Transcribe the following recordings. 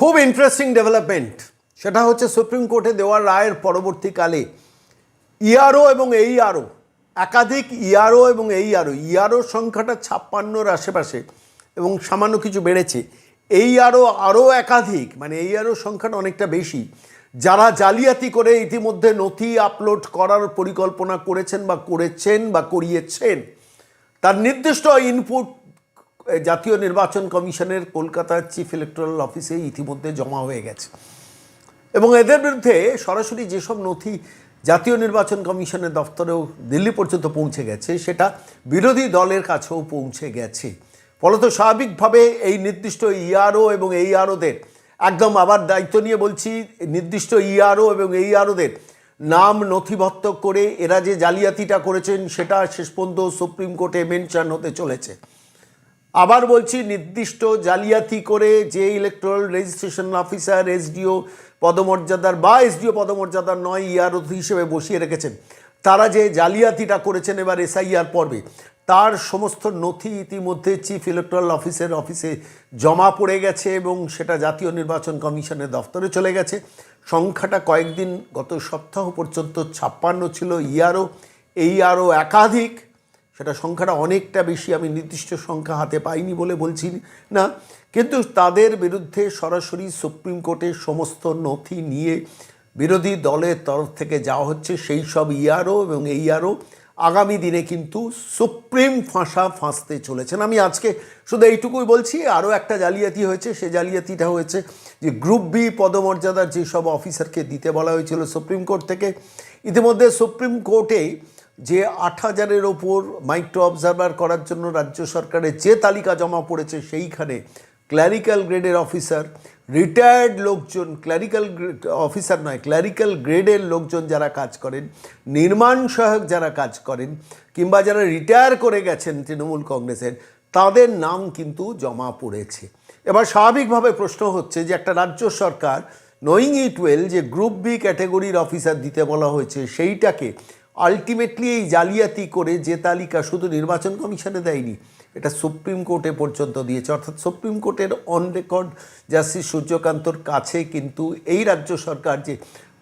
খুব interesting development, সেটা হচ্ছে সুপ্রিম কোর্টে দেওয়া রায়ের পরবর্তীকালে ইআরও এবং এইআরও, একাধিক ইআরও এবং ইআরও সংখ্যাটা 56-র আশেপাশে এবং সামান্য কিছু বেড়েছে। আরও একাধিক, মানে এইআরও সংখ্যাটা অনেকটা বেশি, যারা জালিয়াতি করে ইতিমধ্যে নথি আপলোড করার পরিকল্পনা করেছেন বা করিয়েছেন, তার নির্দিষ্ট ইনপুট জাতীয় নির্বাচন কমিশনের কলকাতার চিফ ইলেকটোরাল অফিসে ইতিমধ্যে জমা হয়ে গেছে এবং এদের বিরুদ্ধে সরাসরি যেসব নথি জাতীয় নির্বাচন কমিশনের দফতরেও দিল্লি পর্যন্ত পৌঁছে গেছে, সেটা বিরোধী দলের কাছেও পৌঁছে গেছে। ফলত স্বাভাবিকভাবে এই নির্দিষ্ট ইআরও এবং এইআরওদের একদম আবার দায়িত্ব নিয়ে বলছি, নির্দিষ্ট ইআরও এবং এইআরওদের নাম নথিভুক্ত করে এরা যে জালিয়াতিটা করেছেন সেটা শেষ পর্যন্ত সুপ্রিম কোর্টে মেনশন হতে চলেছে। আবার বলছি, নির্দিষ্ট জালিয়াতি করে যে ইলেকটোরাল রেজিস্ট্রেশন অফিসার এসডিও পদমর্যাদার বা এসডিও পদমর্যাদার নয় ইআরও হিসেবে বসিয়ে রেখেছেন, তারা যে জালিয়াতিটা করেছেন এবার এসআইআর পর্বে, তার সমস্ত নথি ইতিমধ্যে চিফ ইলেকটোরাল অফিসে জমা পড়ে গেছে এবং সেটা জাতীয় নির্বাচন কমিশনের দফতরে চলে গেছে। সংখ্যাটা কয়েকদিন গত সপ্তাহ পর্যন্ত 56 ছিল এইআরও একাধিক, সেটা সংখ্যাটা অনেকটা বেশি। আমি নির্দিষ্ট সংখ্যা হাতে পাইনি বলে বলছি না, কিন্তু তাদের বিরুদ্ধে সরাসরি সুপ্রিম কোর্টের সমস্ত নথি নিয়ে বিরোধী দলের তরফ থেকে যাওয়া হচ্ছে। সেই সব ইআরও এবং এইআরও আগামী দিনে কিন্তু সুপ্রিম ফাঁসতে চলেছেন। আমি আজকে শুধু এইটুকুই বলছি, আরও একটা জালিয়াতি হয়েছে। সে জালিয়াতিটা হয়েছে যে গ্রুপ বি পদমর্যাদার যেসব অফিসারকে দিতে বলা হয়েছিল সুপ্রিম কোর্ট থেকে, ইতিমধ্যে সুপ্রিম কোর্টে যে 8,000-এর ওপর মাইক্রো অবজারভার করার জন্য রাজ্য সরকারের যে তালিকা জমা পড়েছে, সেইখানে ক্ল্যারিক্যাল গ্রেডের অফিসার, রিটায়ার্ড লোকজন, ক্ল্যারিক্যাল গ্রেডের লোকজন যারা কাজ করেন, নির্মাণ সহায়ক যারা কাজ করেন, কিংবা যারা রিটায়ার করে গেছেন তৃণমূল কংগ্রেসের, তাদের নাম কিন্তু জমা পড়েছে। এবার স্বাভাবিকভাবে প্রশ্ন হচ্ছে যে একটা রাজ্য সরকার নোয়িং ইট ওয়েল যে গ্রুপ বি ক্যাটেগরির অফিসার দিতে বলা হয়েছে, সেইটাকে আলটিমেটলি এই জালিয়াতি করে যে তালিকা শুধু নির্বাচন কমিশনে দেয়নি, এটা সুপ্রিম কোর্টে পর্যন্ত দিয়েছে। অর্থাৎ সুপ্রিম কোর্টের অন রেকর্ড জাস্টিস সূর্যকান্তর কাছে কিন্তু এই রাজ্য সরকার যে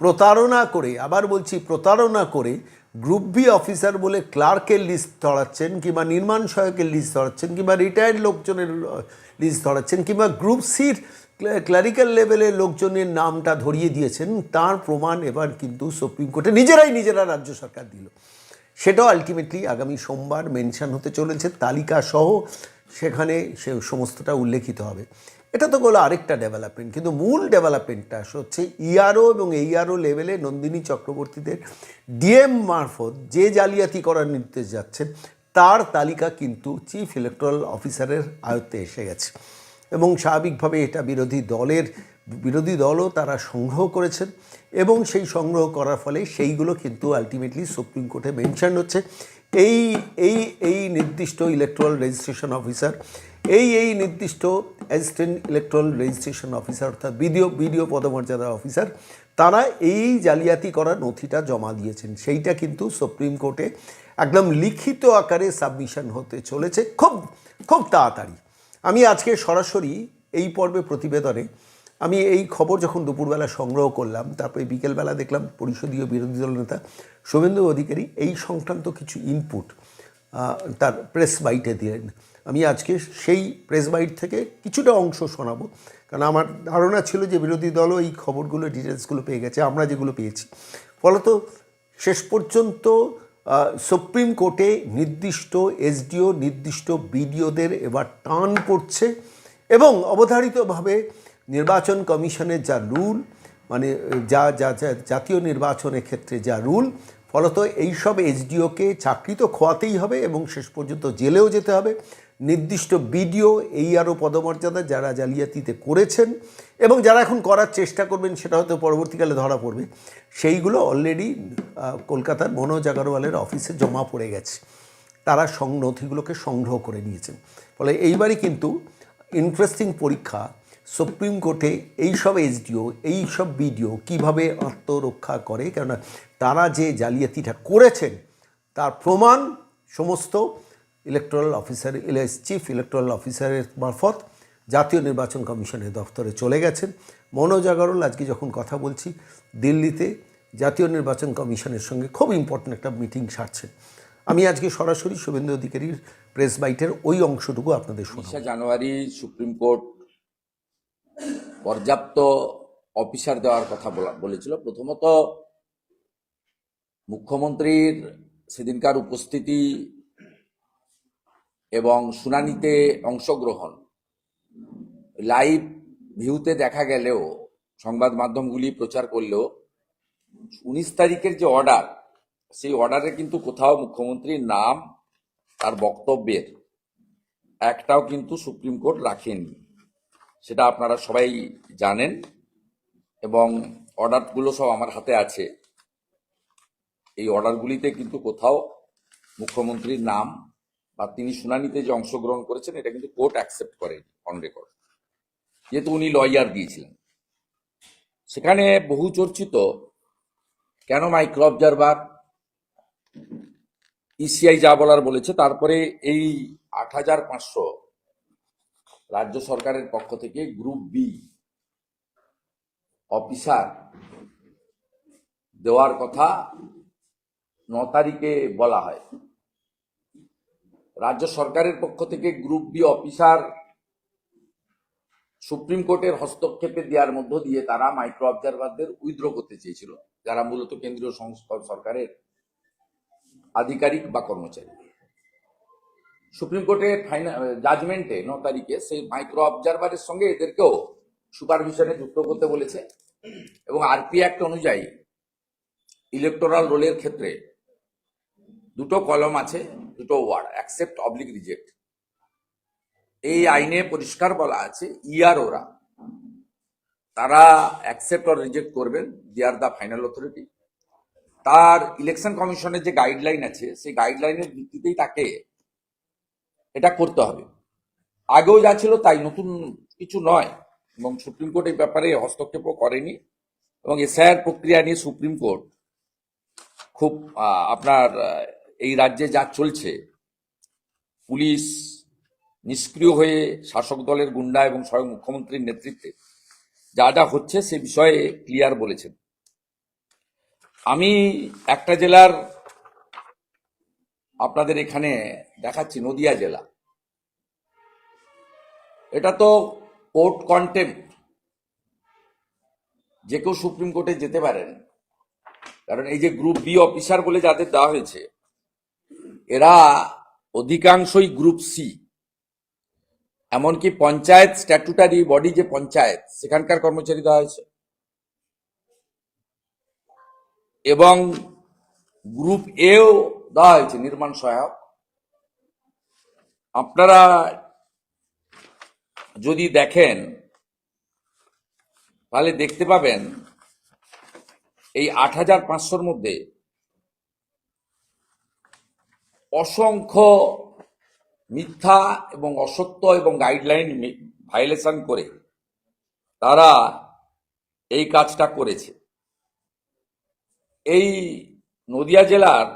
প্রতারণা করে, আবার বলছি প্রতারণা করে, গ্রুপ বি অফিসার বলে ক্লার্কের লিস্ট ধরাচ্ছেন, কিংবা নির্মাণ সহায়কের লিস্ট ধরাচ্ছেন, কিংবা রিটায়ার্ড লোকজনের লিস্ট ধরাচ্ছেন, কিংবা গ্রুপ সির ক্লারিক্যাল লেভেলের লোকজনের নামটা ধরিয়ে দিয়েছেন, তার প্রমাণ এবার কিন্তু সুপ্রিম কোর্টে নিজেরা রাজ্য সরকার দিল। সেটাও আলটিমেটলি আগামী সোমবার মেনশন হতে চলেছে, তালিকা সহ সেখানে সে সমস্তটা উল্লেখিত হবে। এটা তো হলো আরেকটা ডেভেলপমেন্ট, কিন্তু মূল ডেভেলপমেন্টটা হচ্ছে ইআরও এবং এইআরও লেভেলে নন্দিনী চক্রবর্তীদের ডিএম মারফত যে জালিয়াতি করার নির্দেশ যাচ্ছেন, তার তালিকা কিন্তু চিফ ইলেকটোরাল অফিসারের আয়ত্তে এসে গেছে এবং স্বাভাবিকভাবে এটা বিরোধী দলও তারা সংগ্রহ করেছেন এবং সেই সংগ্রহ করার ফলে সেইগুলো কিন্তু আলটিমেটলি সুপ্রিম কোর্টে মেনশন হচ্ছে। এই নির্দিষ্ট ইলেকটোরাল রেজিস্ট্রেশন অফিসার, এই নির্দিষ্ট অ্যাসিস্ট্যান্ট ইলেকটোরাল রেজিস্ট্রেশন অফিসার, অর্থাৎ বিডিও পদমর্যাদার অফিসার, তারা এই জালিয়াতি করা নথিটা জমা দিয়েছেন। সেইটা কিন্তু সুপ্রিম কোর্টে একদম লিখিত আকারে সাবমিশন হতে চলেছে খুব তাড়াতাড়ি। আমি আজকে সরাসরি এই পর্বে প্রতিবেদনে আমি এই খবর যখন দুপুরবেলা সংগ্রহ করলাম, তারপরে বিকেলবেলা দেখলাম পরিষদীয় বিরোধী দল নেতা শুভেন্দু অধিকারী এই সংক্রান্ত কিছু ইনপুট তার প্রেস বাইটে দিলেন। আমি আজকে সেই প্রেস বাইট থেকে কিছুটা অংশ শোনাবো, কারণ আমার ধারণা ছিল যে বিরোধী দলও এই খবরগুলো ডিটেলসগুলো পেয়ে গেছে, আমরা যেগুলো পেয়েছি। ফলত শেষ পর্যন্ত সুপ্রিম কোর্টে নির্দিষ্ট এসডিও, নির্দিষ্ট বিডিওদের এবার টান পড়ছে এবং অবধারিতভাবে নির্বাচন কমিশনের যা রুল, মানে যা জাতীয় নির্বাচনের ক্ষেত্রে যা রুল, ফলত এইসব এসডিওকে চাকরি তো খোয়াতেই হবে এবং শেষ পর্যন্ত জেলেও যেতে হবে। নির্দিষ্ট বিডিও এইআরও পদমর্যাদা যারা জালিয়াতিতে করেছেন এবং যারা এখন করার চেষ্টা করবেন, সেটা হয়তো পরবর্তীকালে ধরা পড়বে, সেইগুলো অলরেডি কলকাতার মনোজ আগরওয়ালের অফিসে জমা পড়ে গেছে। তারা নথিগুলোকে সংগ্রহ করে নিয়েছেন। ফলে এইবারই কিন্তু ইন্টারেস্টিং পরীক্ষা সুপ্রিম কোর্টে এইসব এসডিও, এইসব বিডিও কীভাবে আত্মরক্ষা করে, কেননা তারা যে জালিয়াতিটা করেছেন তার প্রমাণ সমস্ত ইলেকটোরাল অফিসার, চিফ ইলেকটোরাল অফিসারের মারফত জাতীয় নির্বাচন কমিশনের দফতরে চলে গেছেন। মনোজ আগরওয়াল আজকে যখন কথা বলছি দিল্লিতে জাতীয় নির্বাচন কমিশনের সঙ্গে খুব ইম্পর্ট্যান্ট একটা মিটিং সারছেন। আমি আজকে সরাসরি শুভেন্দু অধিকারীর প্রেস বাইটের ওই অংশটুকু আপনাদের শোনাব। 20 জানুয়ারি সুপ্রিম কোর্ট পর্যাপ্ত অফিসার দেওয়ার কথা বলেছিল। প্রথমত মুখ্যমন্ত্রীর সেদিনকার উপস্থিতি এবং শুনানিতে অংশগ্রহণ লাইভ ভিউতে দেখা গেলেও, সংবাদ মাধ্যমগুলি প্রচার করলেও, 19 তারিখের যে অর্ডার, সেই অর্ডারে কিন্তু কোথাও মুখ্যমন্ত্রীর নাম তার বক্তব্যের একটাও কিন্তু সুপ্রিম কোর্ট রাখেনি। সেটা আপনারা সবাই জানেন এবং অর্ডারগুলো সব আমার হাতে আছে। এই অর্ডারগুলিতে কিন্তু কোথাও মুখ্যমন্ত্রীর নাম বা তিনি শুনানিতে যে অংশগ্রহণ করেছেন এটা কিন্তু কোর্ট অ্যাকসেপ্ট করেনি অন রেকর্ড, যেহেতু উনি লয়ার দিয়েছিলেন। সেখানে বহু চর্চিত কেন মাইক্রো অবজারভার, ইসিআই যা বলার বলেছে, তারপরে এই ৮৫০০ রাজ্য সরকারের পক্ষ থেকে গ্রুপ বি অফিসার দেওয়ার কথা 9 তারিখে বলা হয়। রাজ্য সরকারের পক্ষ থেকে গ্রুপ বি অফিসার সুপ্রিম কোর্টের হস্তক্ষেপে দেওয়ার মধ্য দিয়ে তারা মাইক্রো অবজারভারদের উইথড্র করতে চেয়েছিল, যারা মূলত কেন্দ্রীয় সরকারের আধিকারিক বা কর্মচারী। সুপ্রিম কোর্টের জাজমেন্টে 9 তারিখে সেই মাইক্রো অবজারভারের সঙ্গে এদেরকেও সুপারভিশনে যুক্ত করতে বলেছে এবং আরপি অ্যাক্ট অনুযায়ী ইলেকটোরাল রোলের ক্ষেত্রে দুটো কলম আছে, দুটো ওয়ার্ড, অ্যাকসেপ্ট অবলিক রিজেক্ট। এই আইনে পরিষ্কার বলা আছে ইআরওরা তারা অ্যাকসেপ্ট অর রিজেক্ট করবেন, দে আর দ্য ফাইনাল অথরিটি। তার ইলেকশন কমিশনের যে গাইডলাইন আছে সেই গাইডলাইনের ভিত্তিতেই তাকে এটা করতে হবে। আগেও যা ছিল তাই, নতুন কিছু নয় এবং সুপ্রিম কোর্ট এই ব্যাপারে হস্তক্ষেপও করেনি। এবং এসআইআর প্রক্রিয়া নিয়ে সুপ্রিম কোর্ট খুব আপনার এই রাজ্যে যা চলছে, পুলিশ নিষ্ক্রিয় হয়ে শাসক দলের গুন্ডা এবং স্বয়ং মুখ্যমন্ত্রীর নেতৃত্বে যা যা হচ্ছে সে বিষয়ে ক্লিয়ার বলেছেন। আমি একটা জেলার আপনাদের এখানে দেখাচ্ছি, নদিয়া জেলা। এটা তো কোর্ট কন্টেম্প্ট, যে কেউ সুপ্রিম কোর্টে যেতে পারেন, কারণ এই যে গ্রুপ বি অফিসার বলে যাদের দেওয়া হয়েছে এরা অধিকাংশই গ্রুপ সি, এমনকি পঞ্চায়েত স্ট্যাটুটারি বডি যে পঞ্চায়েত সেখানকার কর্মচারী দেওয়া হয়েছে এবং গ্রুপ এও দেওয়া হয়েছে নির্মাণ সহায়ক। আপনারা যদি দেখেন তাহলে দেখতে পাবেন এই ৮৫০০-র মধ্যে অসংখ্য মিথ্যা এবং অসত্য এবং গাইডলাইন ভায়োলেশন করে তারা এই কাজটা করেছে। এই নদিয়া জেলার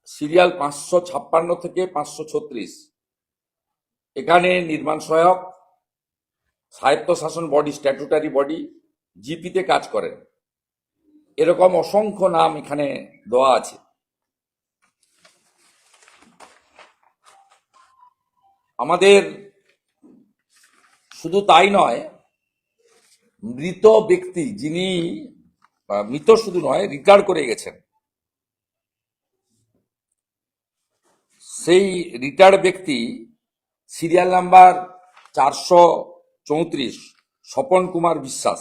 সিরিয়াল ৫৫৬ থেকে ৫৩৬, এখানে নির্মাণ সহায়ক, স্বায়ত্তশাসন বডি, স্ট্যাটুটারি বডি, জিপিতে কাজ করেন, এরকম অসংখ্য নাম এখানে দেওয়া আছে। আমাদের শুধু তাই নয়, মৃত ব্যক্তি যিনি, মৃত শুধু নয়, রিটায়ার করে গেছেন, সেই রিটায়ার্ড ব্যক্তি serial number ৪৩৪, Swapan Kumar Biswas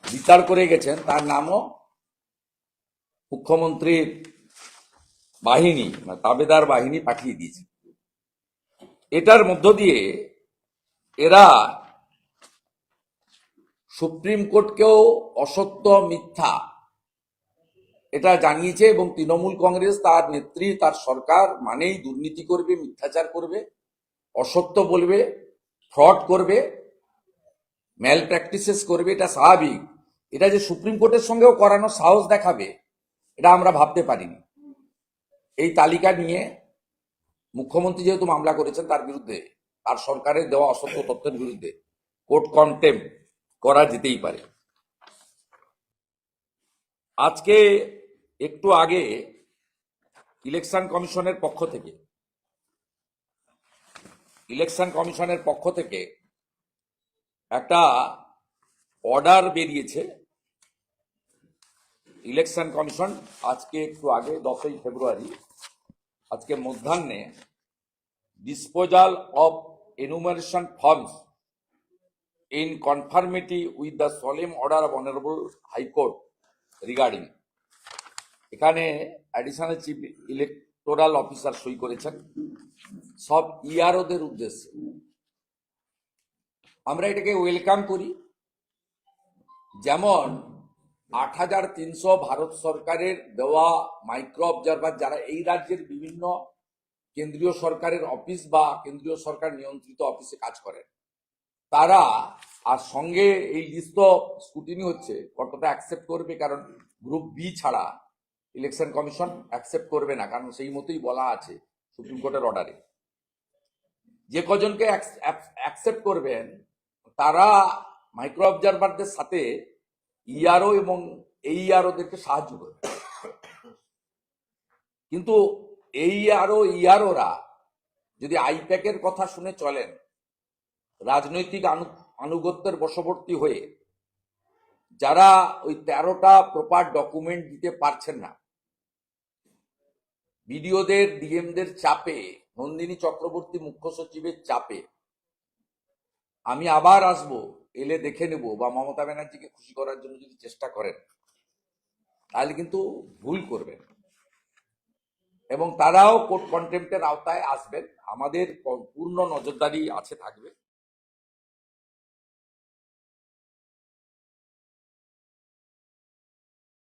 retire করে গেছেন। তার নামও মুখ্যমন্ত্রীর বাহিনী, তাবেদার বাহিনী পাঠিয়ে দিয়েছে। এটার মধ্য দিয়ে এরা সুপ্রিম কোর্টকেও অসত্য, মিথ্যা এটা জানিয়েছে এবং তৃণমূল কংগ্রেস, তার নেত্রী, তার সরকার মানেই দুর্নীতি করবে, মিথ্যাচার করবে, অসত্য বলবে, ফ্রড করবে, ম্যাল প্র্যাকটিসেস করবে। এটা স্বাভাবিক। এটা যে সুপ্রিম কোর্টের সঙ্গেও করানো সাহস দেখাবে এটা আমরা ভাবতে পারিনি। এই তালিকা নিয়ে মুখ্যমন্ত্রী যেহেতু মামলা করেছেন তার বিরুদ্ধে, তার সরকারের দেওয়া অসত্য তথ্যের বিরুদ্ধে কোর্ট কন্টেম্প করা যেতেই পারে। আজকে একটু আগে ইলেকশন কমিশনের পক্ষ থেকে একটা অর্ডার বেরিয়েছে। ইলেকশন কমিশন আজকে একটু আগে 10ই ফেব্রুয়ারি আজকে মধ্যাহ্নে disposal of enumeration forms in conformity with the solemn order of Honorable High Court regarding, এখানে অ্যাডিশনাল চিফ ইলেকটোরাল অফিসার সই করেছেন সব ইআরওদের উদ্দেশ্যে। আমরা এটাকে ওয়েলকাম করি। যেমন 8,300 ভারত সরকারের দেওয়া মাইক্রো অবজারভার যারা এই রাজ্যের বিভিন্ন কেন্দ্রীয় সরকারের অফিস বা কেন্দ্রীয় সরকার নিয়ন্ত্রিত অফিসে কাজ করেন, তারা আর সঙ্গে এই লিস্ট স্ক্রুটিনি হচ্ছে কতটা অ্যাকসেপ্ট করবে, কারণ গ্রুপ বি ছাড়া ইলেকশন কমিশন অ্যাকসেপ্ট করবে না, কারণ সেই মতোই বলা আছে সুপ্রিম কোর্টের অর্ডারে। যে কজনকে অ্যাকসেপ্ট করবেন তারা মাইক্রো অবজারভারদের সাথে ইআরও এবং এইআরওদেরকে সাহায্য করবে। কিন্তু এইআরও ইআরওরা যদি আইপ্যাকের কথা শুনে চলেন, রাজনৈতিক আনুগত্যের বশবর্তী হয়ে যারা ওই 13টা প্রপার ডকুমেন্ট দিতে পারছেন না, বিডিওদের ডিএমদের চাপে, নন্দিনী চক্রবর্তী মুখ্য সচিবের চাপে, আমি আবার আসবো, এলে দেখে নেব, বা মমতা ব্যানার্জিকে খুশি করার জন্য যদি চেষ্টা করেন, তাহলে কিন্তু ভুল করবেন এবং তারাও কোর্ট কন্টেম্পটের আওতায় আসবেন। আমাদের পূর্ণ নজরদারি থাকবে।